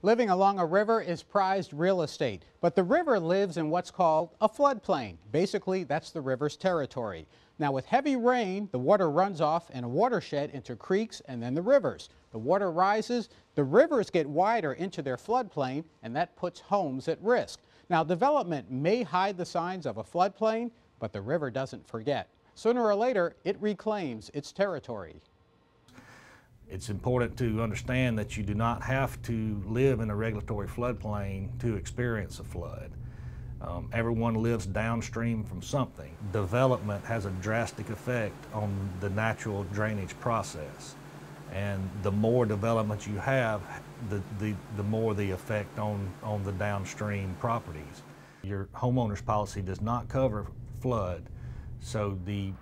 Living along a river is prized real estate, but the river lives in what's called a floodplain. Basically, that's the river's territory. Now, with heavy rain, the water runs off in a watershed into creeks and then the rivers. The water rises, the rivers get wider into their floodplain, and that puts homes at risk. Now, development may hide the signs of a floodplain, but the river doesn't forget. Sooner or later, it reclaims its territory. It's important to understand that you do not have to live in a regulatory floodplain to experience a flood. Everyone lives downstream from something. Development has a drastic effect on the natural drainage process. And the more development you have, the more the effect on the downstream properties. Your homeowner's policy does not cover flood, so the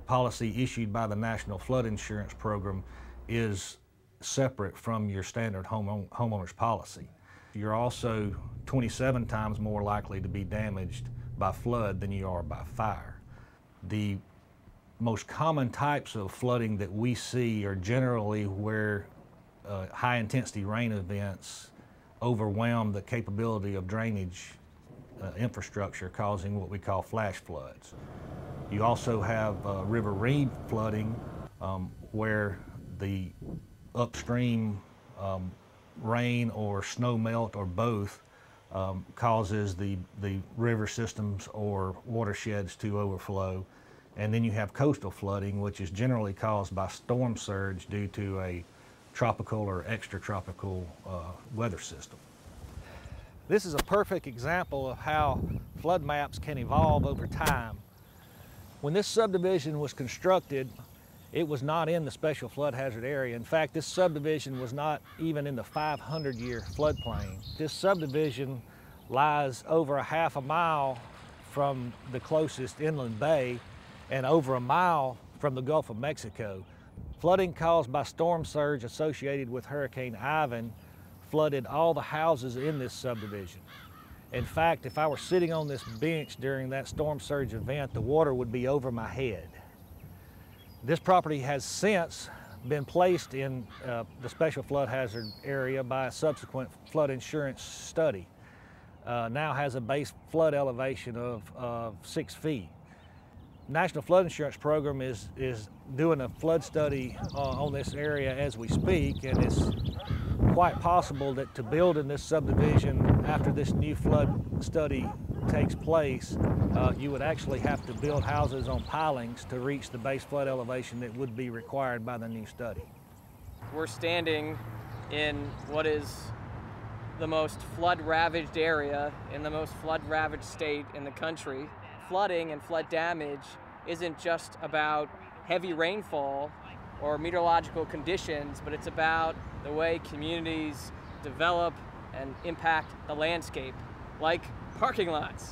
policy issued by the National Flood Insurance Program is separate from your standard homeowner's policy. You're also 27 times more likely to be damaged by flood than you are by fire. The most common types of flooding that we see are generally where high-intensity rain events overwhelm the capability of drainage infrastructure, causing what we call flash floods. You also have river reed flooding, where the upstream rain or snow melt or both causes the river systems or watersheds to overflow. And then you have coastal flooding, which is generally caused by storm surge due to a tropical or extratropical weather system. This is a perfect example of how flood maps can evolve over time. When this subdivision was constructed, it was not in the special flood hazard area. In fact, this subdivision was not even in the 500-year floodplain. This subdivision lies over a half a mile from the closest inland bay and over a mile from the Gulf of Mexico. Flooding caused by storm surge associated with Hurricane Ivan flooded all the houses in this subdivision. In fact, if I were sitting on this bench during that storm surge event, the water would be over my head. This property has since been placed in the special flood hazard area by a subsequent flood insurance study. Now has a base flood elevation of 6 feet. National Flood Insurance Program is doing a flood study on this area as we speak, and it's quite possible that to build in this subdivision after this new flood study takes place, you would actually have to build houses on pilings to reach the base flood elevation that would be required by the new study. We're standing in what is the most flood-ravaged area in the most flood-ravaged state in the country. Flooding and flood damage isn't just about heavy rainfall or meteorological conditions, but it's about the way communities develop and impact the landscape, like parking lots.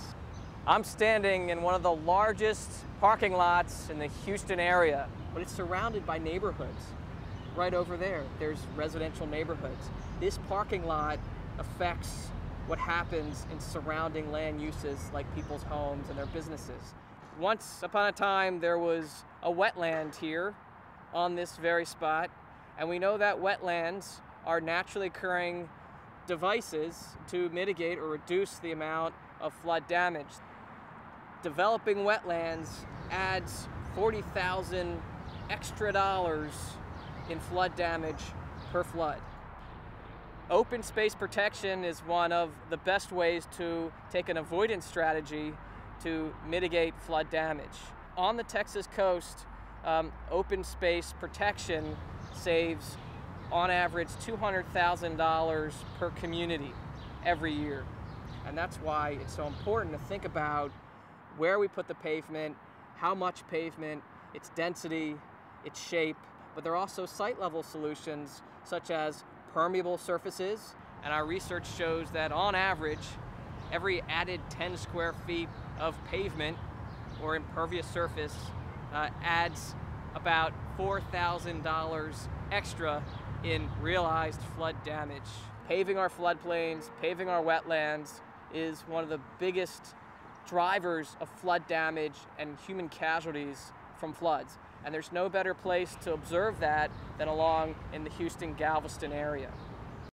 I'm standing in one of the largest parking lots in the Houston area, but it's surrounded by neighborhoods. Right over there, there's residential neighborhoods. This parking lot affects what happens in surrounding land uses like people's homes and their businesses. Once upon a time, there was a wetland here on this very spot, and we know that wetlands are naturally occurring devices to mitigate or reduce the amount of flood damage. Developing wetlands adds $40,000 extra in flood damage per flood. Open space protection is one of the best ways to take an avoidance strategy to mitigate flood damage. On the Texas coast, open space protection saves on average $200,000 per community every year. And that's why it's so important to think about where we put the pavement, how much pavement, its density, its shape, but there are also site-level solutions such as permeable surfaces, and our research shows that on average, every added 10 square feet of pavement or impervious surface adds about $4,000 extra in realized flood damage. Paving our floodplains, paving our wetlands is one of the biggest drivers of flood damage and human casualties from floods. And there's no better place to observe that than along in the Houston-Galveston area.